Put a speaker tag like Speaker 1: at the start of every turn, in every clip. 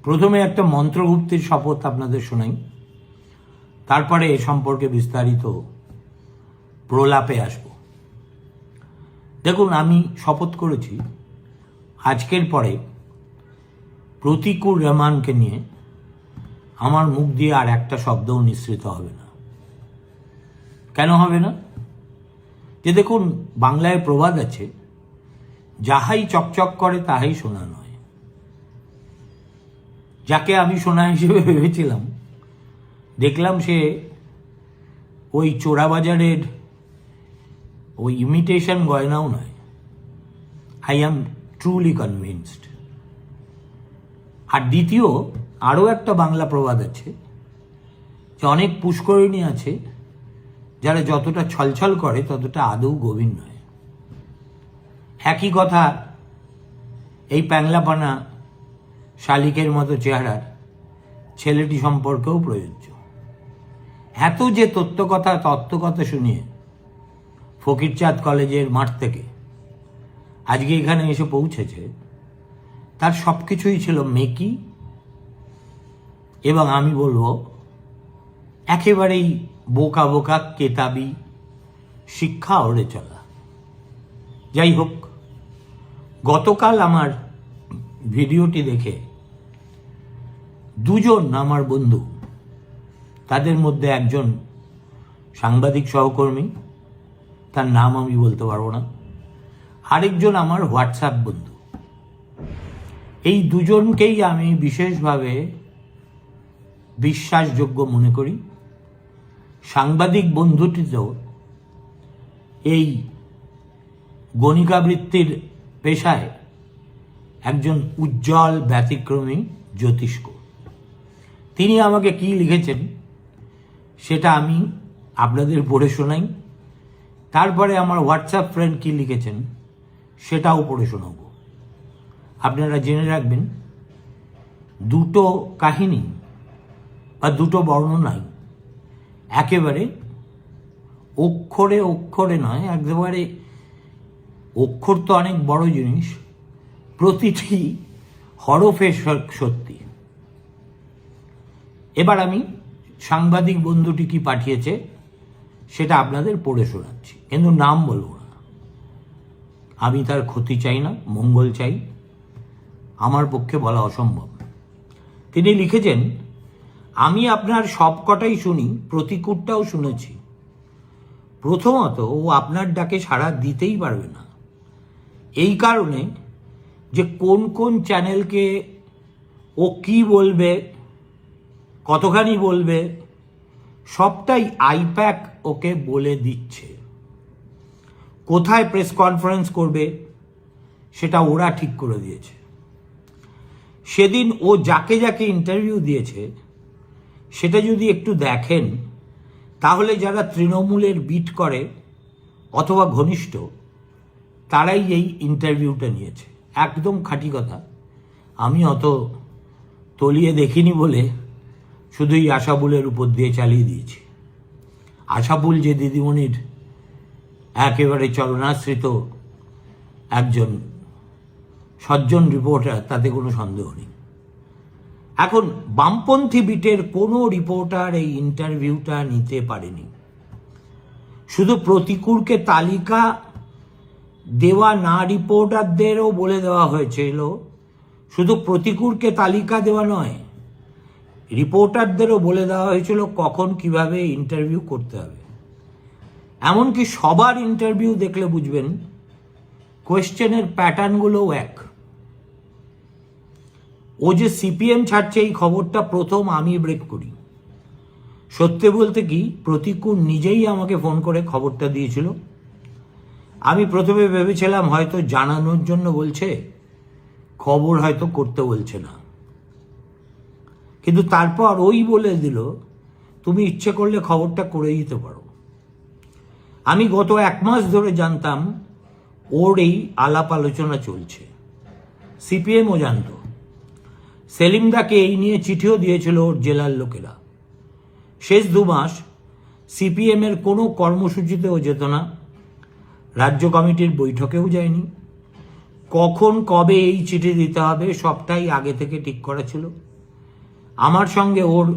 Speaker 1: প্রথমে একটা মন্ত্রগুপ্তির শপথ আপনাদের শোনাই, তারপরে এ সম্পর্কে বিস্তারিত প্রলাপে আসব। দেখুন, আমি শপথ করেছি আজকের পরে প্রতিকুর রহমানকে নিয়ে আমার মুখ দিয়ে আর একটা শব্দও নিঃসৃত হবে না। কেন হবে না? যে দেখুন, বাংলায় প্রবাদ আছে, যাহাই চকচক করে তাহাই সোনা নয়। যাকে আমি সোনা হিসেবে ভেবেছিলাম, দেখলাম সে ওই চোরাবাজারের ওই ইমিটেশন গয়নাও নয়। I am truly convinced. আর দ্বিতীয়, আরও একটা বাংলা প্রবাদ আছে যে অনেক পুষ্করিণী আছে যারা যতটা ছলছল করে ততটা আদৌ গভীর নয়। একই কথা এই প্যাংলাপানা শালিকের মতো চেহারার ছেলেটি সম্পর্কেও প্রযোজ্য। এত যে তত্ত্বকথা শুনিয়ে ফকিরচাঁদ কলেজের মাঠ থেকে আজকে এখানে এসে পৌঁছেছে, তার সব কিছুই ছিল মেকি এবং আমি বলবো একেবারেই বোকা বোকা কেতাবি শিক্ষা ওড়ে চলা। যাই হোক, গতকাল আমার ভিডিওটি দেখে দুজন আমার বন্ধু, তাদের মধ্যে একজন সাংবাদিক সহকর্মী, তার নাম আমি বলতে পারবো না, আরেকজন আমার হোয়াটসঅ্যাপ বন্ধু, এই দুজনকেই আমি বিশেষভাবে বিশ্বাসযোগ্য মনে করি। সাংবাদিক বন্ধুটিতেও এই গণিকাবৃত্তির পেশায় একজন উজ্জ্বল ব্যতিক্রমী জ্যোতিষ্ক। তিনি আমাকে কি লিখেছেন সেটা আমি আপনাদের পড়ে শোনাই, তারপরে আমার হোয়াটসঅ্যাপ ফ্রেন্ড কি লিখেছেন সেটাও পড়ে শোনাব। আপনারা জেনে রাখবেন, দুটো কাহিনী বা দুটো বর্ণনাই একেবারে অক্ষরে অক্ষরে নয়, একেবারে অক্ষর তো অনেক বড় জিনিস, প্রতিটি হরফে সত্যি। এবার আমি সাংবাদিক বন্ধুটি কি পাঠিয়েছে সেটা আপনাদের পড়ে শোনাচ্ছি, কিন্তু নাম বলবো না। আমি তার ক্ষতি চাই না, মঙ্গল চাই, আমার পক্ষে বলা অসম্ভব। তিনি লিখেছেন, আমি আপনার সব কটাই শুনি, প্রতিকূলটাও শুনেছি। প্রথমত, ও আপনার ডাকে সাড়া দিতেই পারবে না, এই কারণে যে কোন কোন চ্যানেলকে ও কি বলবে, কতখানি বলবে, সবটাই আইপ্যাক ওকে বলে দিচ্ছে। কোথায় প্রেস কনফারেন্স করবে সেটা ওরা ঠিক করে দিয়েছে। সেদিন ও যাকে যাকে ইন্টারভিউ দিয়েছে সেটা যদি একটু দেখেন, তাহলে যারা তৃণমূলের বিট করে অথবা ঘনিষ্ঠ, তারাই এই ইন্টারভিউটা নিয়েছে। একদম খাঁটি কথা। আমি অত তলিয়ে দেখিনি বলে শুধুই আশাবুলের উপর দিয়ে চালিয়ে দিয়েছি। আশাবুল যে দিদিমণির একেবারে চরণাশ্রিত একজন সজ্জন রিপোর্টার, তাতে কোনো সন্দেহ নেই। এখন বামপন্থী বিটের কোনো রিপোর্টার এই ইন্টারভিউটা নিতে পারেনি। শুধু প্রতিকূলকে তালিকা দেওয়া না রিপোর্টারদেরও বলে দেওয়া হয়েছিল, শুধু প্রতিকূলকে তালিকা দেওয়া নয়, রিপোর্টারদেরও বলে দেওয়া হয়েছিল কখন কিভাবে ইন্টারভিউ করতে হবে। এমনকি সবার ইন্টারভিউ দেখলে বুঝবেন কোয়েশ্চেনের প্যাটার্নগুলোও এক। ও যে সিপিএম ছাড়ছে এই খবরটা প্রথম আমি ব্রেক করি। সত্যি বলতে কি, প্রতিকূল নিজেই আমাকে ফোন করে খবরটা দিয়েছিল। আমি প্রথমে ভেবেছিলাম হয়তো জানানোর জন্য বলছে, খবর হয়তো করতে বলছে না, কিন্তু তারপর ওই বলে দিল তুমি ইচ্ছে করলে খবরটা করে দিতে পারো। আমি গত 1 মাস ধরে জানতাম ওর এই আলাপ আলোচনা চলছে, সিপিএমও জানত। সেলিমদাকে এই নিয়ে চিঠিও দিয়েছিল ওর জেলার লোকেরা। শেষ 2 মাস সিপিএমের কোনো কর্মসূচিতেও যেত না, রাজ্য কমিটির বৈঠকেও যায়নি। কখন কবে এই চিঠি দিতে হবে সবটাই আগে থেকে ঠিক করা ছিল। আমার সঙ্গে ওর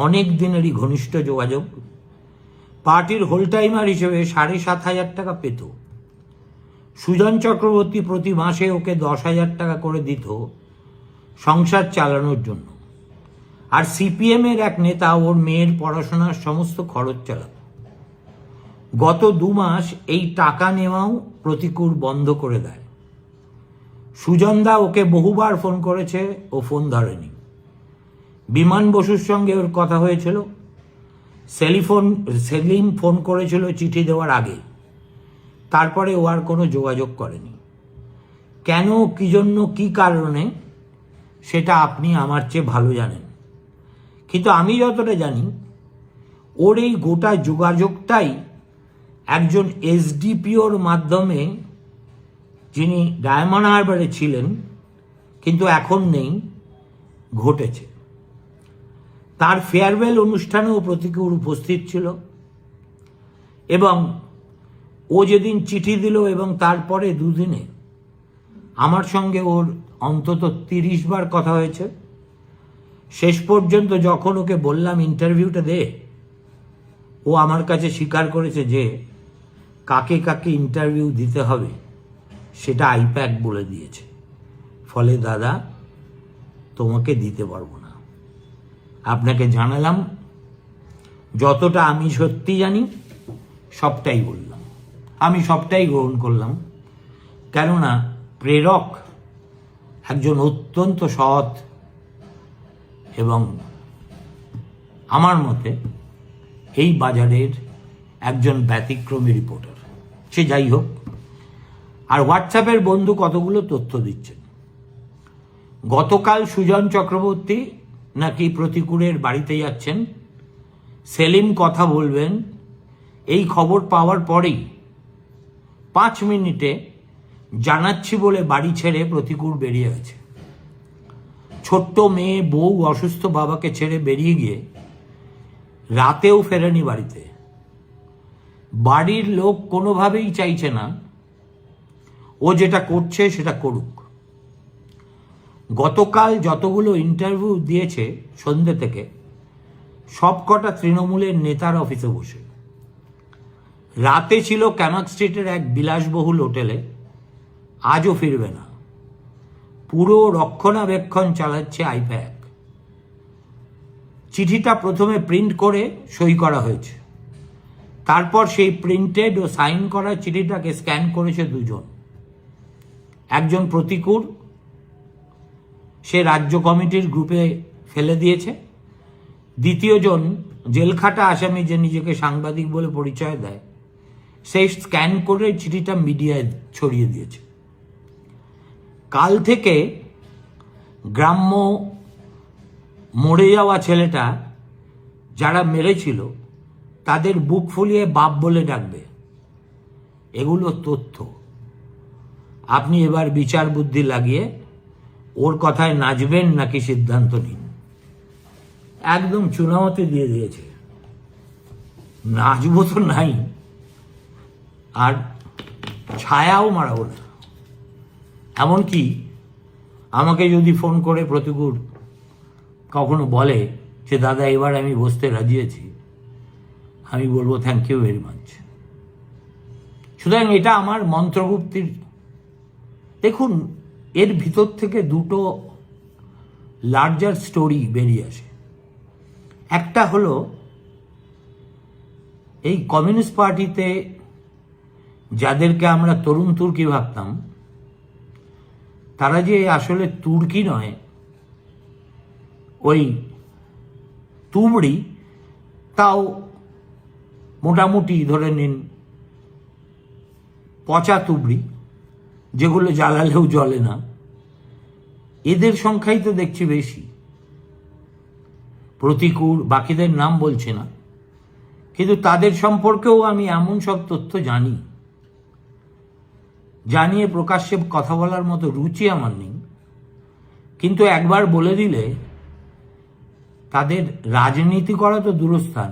Speaker 1: অনেক দিনেরই ঘনিষ্ঠ যোগাযোগ। পার্টির হোল টাইমার হিসেবে 7,500 টাকা পেত। সুজন চক্রবর্তী প্রতি মাসে ওকে 10,000 টাকা করে দিত সংসার চালানোর জন্য। আর সিপিএমের এক নেতা ওর মেয়ের পড়াশোনার সমস্ত খরচ চালাত। গত 2 মাস এই টাকা নেওয়াও প্রতিকূল বন্ধ করে দেয়। সুজনদা ওকে বহুবার ফোন করেছে, ও ফোন ধরেনি। বিমান বসুর সঙ্গে ওর কথা হয়েছিল। সেলিম ফোন করেছিল চিঠি দেওয়ার আগে, তারপরে ও আর কোনো যোগাযোগ করেনি। কেন, কি জন্য, কি কারণে, সেটা আপনি আমার চেয়ে ভালো জানেন। কিন্তু আমি যতটা জানি, ওর এই গোটা যোগাযোগটাই একজন এসডিপিওর মাধ্যমে, যিনি ডায়মন্ড হারবারে ছিলেন কিন্তু এখন নেই, ঘটেছে। তার ফেয়ারওয়েল অনুষ্ঠানেও প্রতিকূল উপস্থিত ছিল এবং ও যেদিন চিঠি দিল এবং তারপরে 2 দিনে আমার সঙ্গে ওর অন্তত 30 বার কথা হয়েছে। শেষ পর্যন্ত যখন ওকে বললাম ইন্টারভিউটা দে, ও আমার কাছে স্বীকার করেছে যে কাকে কাকে ইন্টারভিউ দিতে হবে সেটা আইপ্যাক বলে দিয়েছে। ফলে দাদা, তোমাকে দিতে পারবো না। আপনাকে জানালাম, যতটা আমি সত্যি জানি সবটাই বললাম। আমি সবটাই গ্রহণ করলাম, কেননা প্রেরক একজন অত্যন্ত সৎ এবং আমার মতে এই বাজারের একজন ব্যতিক্রমী রিপোর্টার। সে যাই হোক। আর হোয়াটসঅ্যাপের বন্ধু কতগুলো তথ্য দিচ্ছেন। গতকাল সুজন চক্রবর্তী নাকি প্রতিকূলের বাড়িতে যাচ্ছেন, সেলিম কথা বলবেন। এই খবর পাওয়ার পরেই 5 মিনিটে জানাচ্ছি বলে বাড়ি ছেড়ে প্রতিকূল বেরিয়ে গেছে। ছোট্ট মেয়ে, বউ, অসুস্থ বাবাকে ছেড়ে বেরিয়ে গিয়ে রাতেও ফেরেনি বাড়িতে। বাড়ির লোক কোনোভাবেই চাইছে না ও যেটা করছে সেটা করুক। গতকাল যতগুলো ইন্টারভিউ দিয়েছে সন্ধ্যে থেকে, সবকটা তৃণমূলের নেতার অফিসে বসে। রাতে ছিল ক্যামাক স্ট্রিটের এক বিলাসবহুল হোটেলে, আজও ফিরবে না। পুরো রক্ষণাবেক্ষণ চালাচ্ছে আইপ্যাক। চিঠিটা প্রথমে প্রিন্ট করে সই করা হয়েছে, তারপর সেই প্রিন্টেড ও সাইন করা চিঠিটাকে স্ক্যান করেছে 2 জন। একজন প্রতিকূল, সে রাজ্য কমিটির গ্রুপে ফেলে দিয়েছে। দ্বিতীয়জন জেলখাটা আসামি, যে নিজেকে সাংবাদিক বলে পরিচয় দেয়, সেই স্ক্যান করে চিঠিটা মিডিয়ায় ছড়িয়ে দিয়েছে। কাল থেকে গ্রাম্য মরে যাওয়া ছেলেটা যারা মেরেছিল তাদের বুক ফুলিয়ে বাপ বলে ডাকবে। এগুলো তথ্য। আপনি এবার বিচার বুদ্ধি লাগিয়ে ওর কথায় নাচবেন নাকি সিদ্ধান্ত নিন। একদম চুনামতে দিয়ে দিয়েছে। নাচবো তো নাই, আর ছায়াও মারাবো না। এমনকি আমাকে যদি ফোন করে প্রতিকূল কখনো বলে যে দাদা এবার আমি বসতে রাজি আছি, আমি বলবো থ্যাংক ইউ ভেরি মাচ। সুতরাং এটা আমার মন্ত্রগুপ্তির। দেখুন, এর ভিতর থেকে 2টো লার্জার স্টোরি বেরিয়ে আসে। একটা হলো এই কমিউনিস্ট পার্টিতে যাদেরকে আমরা তরুণ তুর্কি ভাবতাম, তারা যে আসলে তুর্কি নয়, ওই তুবড়ি, তাও মোটামুটি ধরে নিন পচা তুবড়ি, যেগুলো জ্বালালেও জ্বলে না। এদের সংখ্যাই তো দেখছি বেশি। প্রতিকূল, বাকিদের নাম বলছে না, কিন্তু তাদের সম্পর্কেও আমি এমন সব তথ্য জানি, জানিয়ে প্রকাশ্যে কথা বলার মতো রুচি আমার নেই। কিন্তু একবার বলে দিলে তাদের রাজনীতি করা তো দূরস্থান,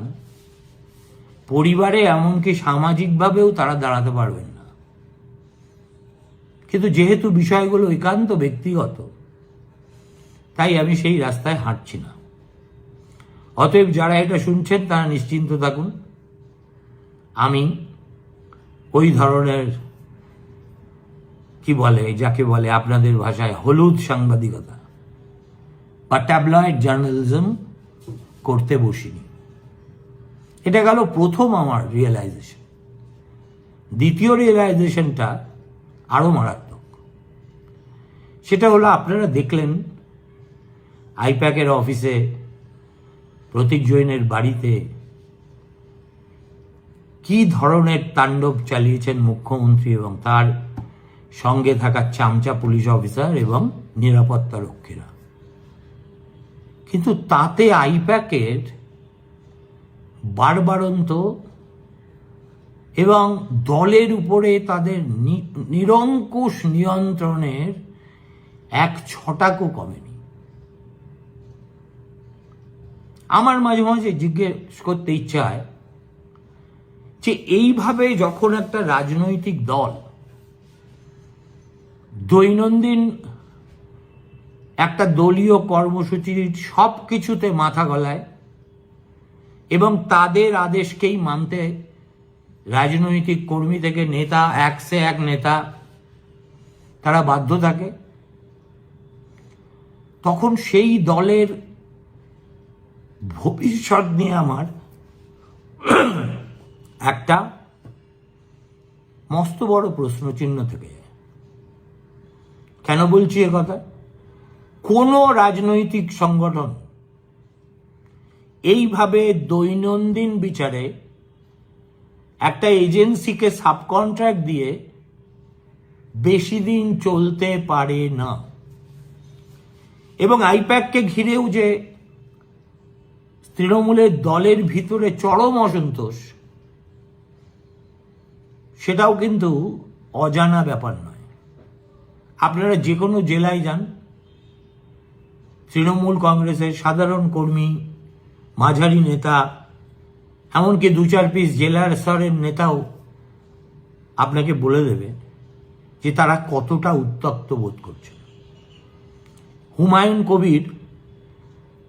Speaker 1: পরিবারে এমনকি সামাজিকভাবেও তারা দাঁড়াতে পারবেন না। কিন্তু যেহেতু বিষয়গুলো একান্ত ব্যক্তিগত, তাই আমি সেই রাস্তায় হাঁটছি না। অতএব যারা এটা শুনছেন তারা নিশ্চিন্ত থাকুন, আমি ওই ধরনের কি বলে, যাকে বলে আপনাদের ভাষায় হলুদ সাংবাদিকতা বা ট্যাবলয়েড জার্নালিজম করতে বসিনি। এটা গেল প্রথম আমার রিয়েলাইজেশন। দ্বিতীয় রিয়েলাইজেশনটা আরো মারাত্মক। সেটা হলো, আপনারা দেখলেন আইপ্যাকের অফিসে, প্রতীক জৈনের বাড়িতে কি ধরনের তাণ্ডব চালিয়েছেন মুখ্যমন্ত্রী এবং তার সঙ্গে থাকা চামচা পুলিশ অফিসার এবং নিরাপত্তা রক্ষীরা। কিন্তু তাতে আইপ্যাকের বাড়বাড়ন্ত এবং দলের উপরে তাদের নিরঙ্কুশ নিয়ন্ত্রণের এক ছটাকও কমেনি। আমার মাঝে মাঝে জিজ্ঞেস করতে ইচ্ছা হয় যে এইভাবে যখন একটা রাজনৈতিক দল দৈনন্দিন একটা দলীয় কর্মসূচির সব কিছুতে মাথা গলায় এবং তাদের আদেশকেই মানতে রাজনৈতিক কর্মী থেকে নেতা, এক সে এক নেতা তারা বাধ্য থাকে, তখন সেই দলের ভবিষ্যৎ নিয়ে আমার একটা মস্ত বড় প্রশ্নচিহ্ন থেকে যায়। কেন বলছি এ কথা? কোনো রাজনৈতিক সংগঠন এইভাবে দৈনন্দিন বিচারে একটা এজেন্সিকে সাবকন্ট্রাক্ট দিয়ে বেশি দিন চলতে পারে না। এবং আইপ্যাককে ঘিরেও যে তৃণমূলের দলের ভিতরে চরম অসন্তোষ, সেটাও কিন্তু অজানা ব্যাপার নয়। আপনারা যে কোনো জেলায় যান, তৃণমূল কংগ্রেসের সাধারণ কর্মী, মাঝারি নেতা, এমনকি 2-4 পিস জেলার স্তরের নেতাও আপনাকে বলে দেবে যে তারা কতটা উত্তপ্ত বোধ করছে। হুমায়ুন কবির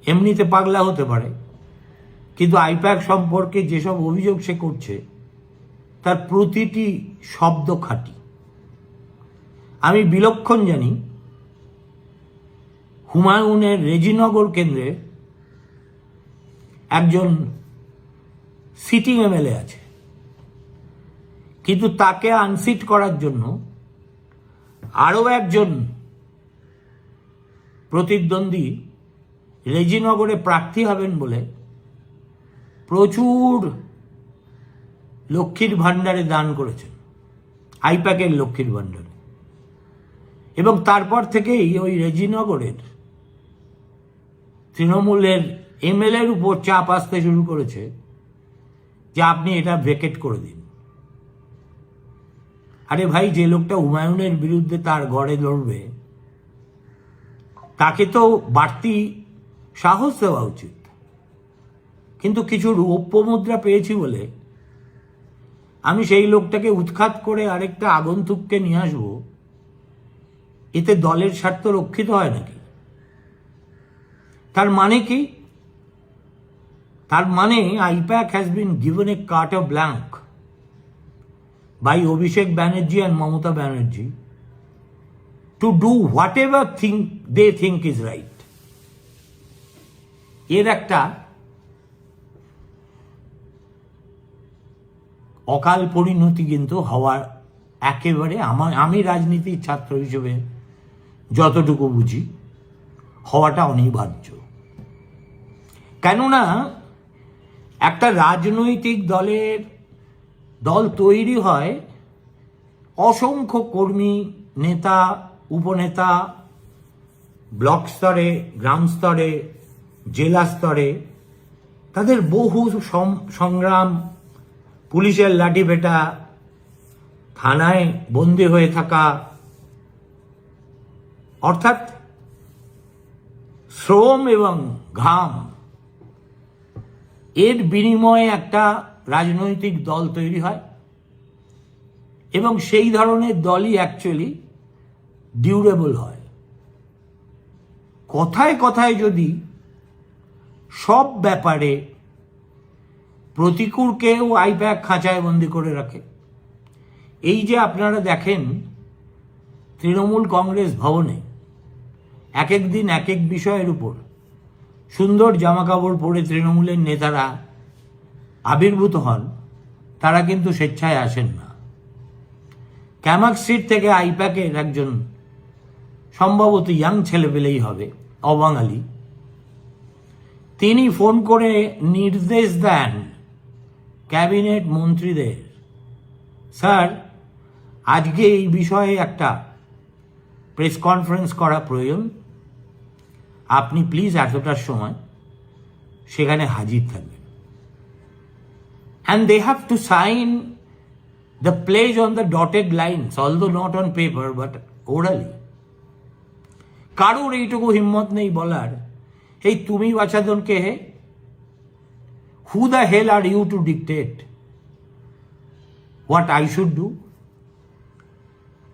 Speaker 1: এমনিতে পাগলা হতে পারে, কিন্তু আইপ্যাক সম্পর্কে যেসব অভিযোগ সে করছে তার প্রতিটি শব্দ খাঁটি। আমি বিলক্ষণ জানি হুমায়ুনের রেজিনগর কেন্দ্রে একজন সিটিং এমএলএ আছে, কিন্তু তাকে আনসিট করার জন্য আরও একজন প্রতিদ্বন্দ্বী রেজিনগরে প্রার্থী হবেন বলে প্রচুর লক্ষ্মীর ভাণ্ডারে দান করেছেন, আইপ্যাকের লক্ষ্মীর ভাণ্ডারে। এবং তারপর থেকেই ওই রেজিনগরের তৃণমূলের এমএলএর উপর চাপ আসতে শুরু করেছে যে আপনি এটা ভেকেট করে দিন। আরে ভাই, যে লোকটা হুমায়ুনের বিরুদ্ধে তার গড়ে লড়বে তাকে তো বাড়তি সাহস দেওয়া উচিত। কিন্তু কিছু রৌপ্য মুদ্রা পেয়েছি বলে আমি সেই লোকটাকে উৎখাত করে আরেকটা আগন্তুককে নিয়ে আসবো, এতে দলের স্বার্থ রক্ষিত হয় নাকি? তার মানে কি? তার মানে I-PAC has been given a cart of blank by Abhishek Banerjee and Mamata Banerjee to do whatever thing they think is right. এর একটা অকাল পরিণতি কিন্তু হওয়ার একেবারে, আমি রাজনীতির ছাত্র হিসেবে যতটুকু বুঝি, হওয়াটা অনিবার্য। কেননা একটা রাজনৈতিক দল তৈরি হয় অসংখ্য কর্মী, নেতা, উপনেতা, ব্লক স্তরে, গ্রাম স্তরে, জেলা স্তরে, তাদের বহু সংগ্রাম, পুলিশের লাঠিপেটা, থানায় বন্দী হয়ে থাকা, অর্থাৎ শ্রম এবং ঘাম, এর বিনিময়ে একটা রাজনৈতিক দল তৈরি হয়। এবং সেই ধরনের দলই অ্যাকচুয়ালি ডিউরেবল হয়। কথায় কথায় যদি সব ব্যাপারে প্রতিকূলকেও আইপ্যাক খাঁচায় বন্দি করে রাখে। এই যে আপনারা দেখেন তৃণমূল কংগ্রেস ভবনে এক এক দিন এক এক বিষয়ের উপর সুন্দর জামাকাপড় পরে তৃণমূলের নেতারা আবির্ভূত হন, তারা কিন্তু স্বেচ্ছায় আসেন না। ক্যামাক স্ট্রিট থেকে আইপ্যাকের একজন সম্ভবত ইয়াং ছেলে পেলেই হবে, অবাঙালি, তিনি ফোন করে নির্দেশ দেন ক্যাবিনেট মন্ত্রীদের, স্যার আজকে এই বিষয়ে একটা প্রেস কনফারেন্স করা প্রয়োজন, আপনি প্লিজ এতটার সময় সেখানে হাজির থাকবেন। And they have to sign the pledge on the dotted lines, although not on paper but orally. কারোর এইটুকু হিম্মত নেই বলার, এই তুমি বাচ্চাদনকে hey, who the hell are you to dictate what I should do?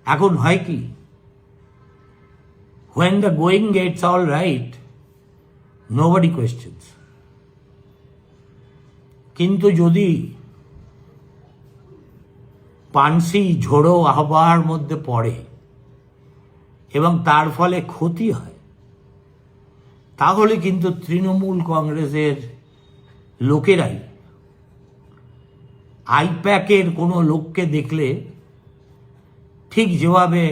Speaker 1: এখন হয় কি, when the going gets all right, nobody questions. কিন্তু যদি পানসি ঝোড়ো আবহাওয়ার মধ্যে পড়ে এবং তার ফলে ক্ষতি হয়, তাহলে কিন্তু তৃণমূল কংগ্রেসের লোকেরাই আইপ্যাকের কোনো লোককে দেখলে ঠিক যেভাবে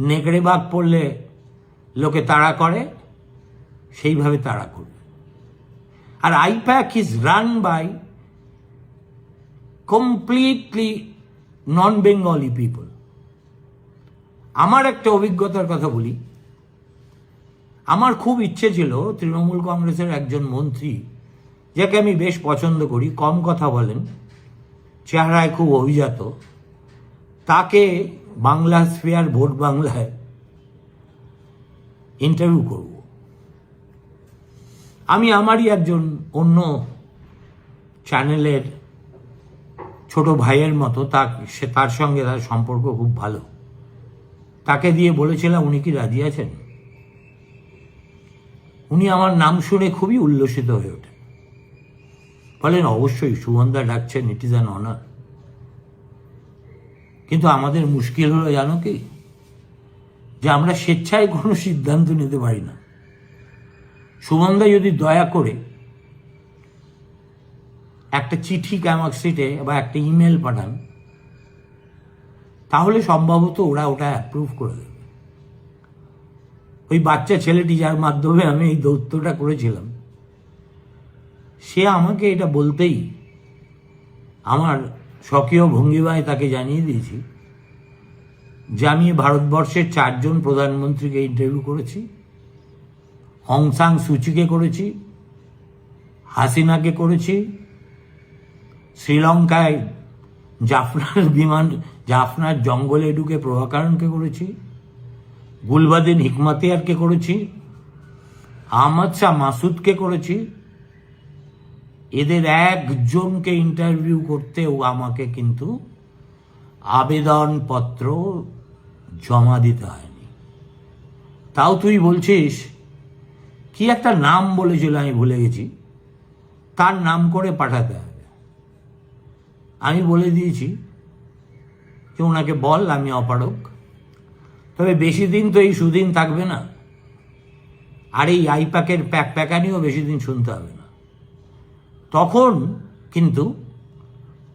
Speaker 1: নেকড়ে বাঘ পড়লে লোকে তাড়া করে, সেইভাবে তাড়া করবে। আর IPAC is run by completely non Bengali people. আমার একটা অভিজ্ঞতার কথা বলি, আমার খুব ইচ্ছে ছিল তৃণমূল কংগ্রেসের একজন মন্ত্রী, যাকে আমি বেশ পছন্দ করি, কম কথা বলেন, চেহারায় খুব অভিজাত, তাকে বাংলা স্ফিয়ার ভোট বাংলায় ইন্টারভিউ করব। আমি আমারই একজন অন্য চ্যানেলের ছোট ভাইয়ের মতো, তার সঙ্গে তার সম্পর্ক খুব ভালো, তাকে দিয়ে বলেছিলাম উনি কি রাজি আছেন? উনি আমার নাম শুনে খুবই উল্লসিত হয়ে ওঠেন, বলেন অবশ্যই সুমনদা ডাকছেন, ইট ইজ অ্যান অনার। কিন্তু আমাদের মুশকিল হলো জানো কি, যে আমরা স্বেচ্ছায় কোনো সিদ্ধান্ত নিতে পারি না। সুমনদা যদি দয়া করে একটা চিঠি ক্যামাক স্ট্রিটে বা একটা ইমেল পাঠান, তাহলে সম্ভবত ওরা ওটা অ্যাপ্রুভ করে দেবে। ওই বাচ্চা ছেলেটি যার মাধ্যমে আমি এই দৌত্যটা করেছিলাম, সে আমাকে এটা বলতেই আমার স্বকীয় ভঙ্গিমায় তাকে জানিয়ে দিয়েছি যে আমি ভারতবর্ষের 4 জন প্রধানমন্ত্রীকে ইন্টারভিউ করেছি, অং সান সুচিকে করেছি, হাসিনাকে করেছি, শ্রীলঙ্কায় জাফনার জঙ্গলে ঢুকে প্রভাকরণকে করেছি, গুলবাদিন হিকমাতিয়ারকে করেছি, আহমদ শাহ মাসুদকে করেছি। এদের একজনকে ইন্টারভিউ করতেও আমাকে কিন্তু আবেদনপত্র জমা দিতে হয়নি। তাও তুই বলছিস, কি একটা নাম বলেছিল আমি ভুলে গেছি, তার নাম করে পাঠাতে হবে। আমি বলে দিয়েছি যে ওনাকে বল আমি অপারক, তবে বেশি দিন তো এই সুদিন থাকবে না, আর এই আইপ্যাকের প্যাকানিও বেশি দিন শুনতে হবে না। তখন কিন্তু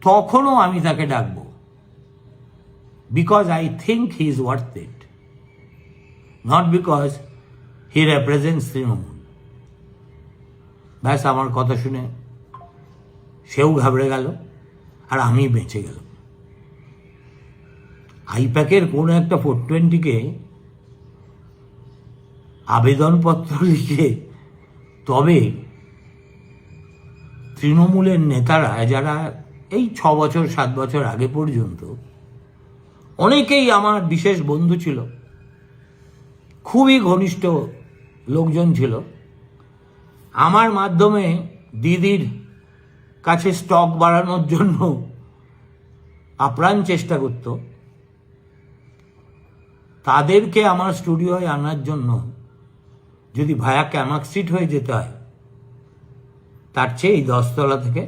Speaker 1: তখনও আমি তাকে ডাকবো, because I think he is worth it, not because he represents Trinamool. ব্যাস, আমার কথা শুনে সেও ঘাবড়ে গেল আর আমি বেঁচে গেলাম। আইপ্যাকের কোনো একটা 420-কে আবেদনপত্র লিখে, তবে তৃণমূলের নেতারা যারা এই 6 বছর 7 বছর আগে পর্যন্ত অনেকেই আমার বিশেষ বন্ধু ছিল, খুবই ঘনিষ্ঠ লোকজন ছিল, আমার মাধ্যমে দিদির কাছে স্টক বাড়ানোর জন্য আপ্রাণ চেষ্টা করত, তাদেরকে আমার স্টুডিওয় আনার জন্য যদি ভায়া ক্যামাক স্ট্রিট হয়ে যেতে হয়, তার চেয়ে এই 10 তলা থেকে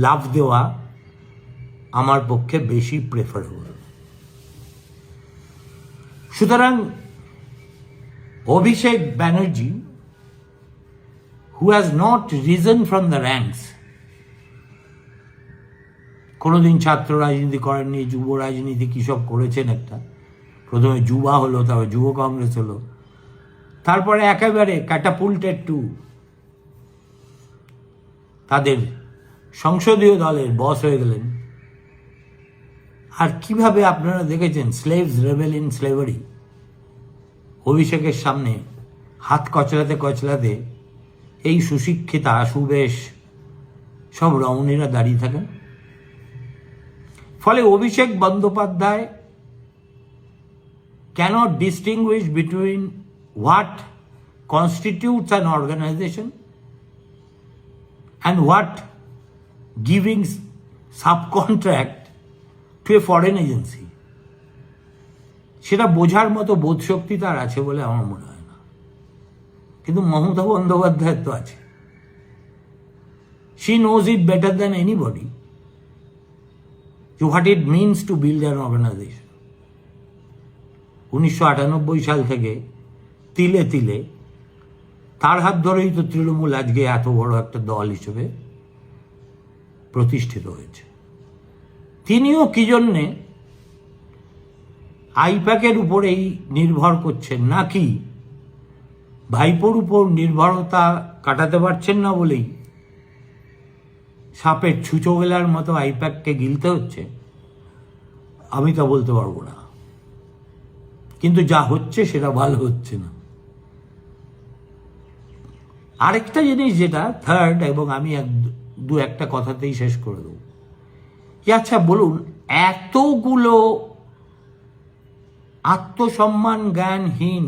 Speaker 1: লাফ দেওয়া আমার পক্ষে বেশি প্রেফারেবল। সুতরাং Abhishek Banerjee, who has not risen from the ranks, কোনোদিন ছাত্র রাজনীতি করেননি, যুব রাজনীতি কী সব করেছেন, একটা প্রথমে যুবা হলো, তারপর যুব কংগ্রেস হলো, তারপরে একেবারে ক্যাটাপুল্টেড টু তাদের সংসদীয় দলের বস হয়ে গেলেন। আর কিভাবে আপনারা দেখেছেন স্লেভস রেবেল ইন স্লেভারি, অভিষেকের সামনে হাত কচলাতে কচলাতে এই সুশিক্ষিতা সুবেশ সব রমণীরা দাঁড়িয়ে থাকেন। ফলে Abhishek Bandyopadhyay cannot distinguish between what constitutes an organization and what giving subcontract to a foreign agency, সেটা বোঝার মতো বোধশক্তি তার আছে বলে আমার মনে হয় না, কিন্তু মমতা বন্দ্যোপাধ্যায়ের তো আছে। She knows it better than anybody what it means to build an organization. 1998 সাল থেকে তিলে তিলে তার হাত ধরেই তো তৃণমূল আজকে এত বড় একটা দল হিসেবে প্রতিষ্ঠিত হয়েছে। তিনিও কি জন্যে আইপ্যাকের উপরেই নির্ভর করছেন, নাকি ভাইপোর উপর নির্ভরতা কাটাতে পারছেন না বলেই সাপের ছুঁচো গেলার মতো আইপ্যাককে গিলতে হচ্ছে, আমি তা বলতে পারবো না। কিন্তু যা হচ্ছে সেটা ভালো হচ্ছে না। আরেকটা জিনিস যেটা থার্ড, এবং আমি দু একটা কথাতেই শেষ করে দেবো, আচ্ছা বলুন, এতগুলো আত্মসম্মান জ্ঞানহীন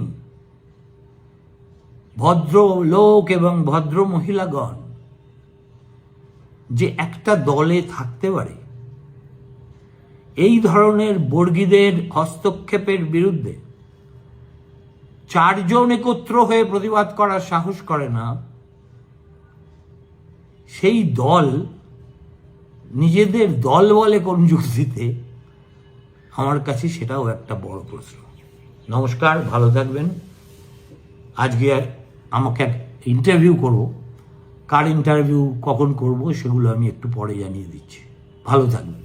Speaker 1: ভদ্র লোক এবং ভদ্র মহিলাগণ যে একটা দলে থাকতে পারে, এই ধরনের বর্গীদের হস্তক্ষেপের বিরুদ্ধে 4 জন একত্র হয়ে প্রতিবাদ করার সাহস করে না, সেই দল নিজেদের দল বলে কোন যুক্তিতে, আমার কাছে সেটাও একটা বড় প্রশ্ন। নমস্কার, ভালো থাকবেন। আজকে আমাকে ইন্টারভিউ করব, কার ইন্টারভিউ কখন করব সেগুলো আমি একটু পরে জানিয়ে দিচ্ছি। ভালো থাকবেন।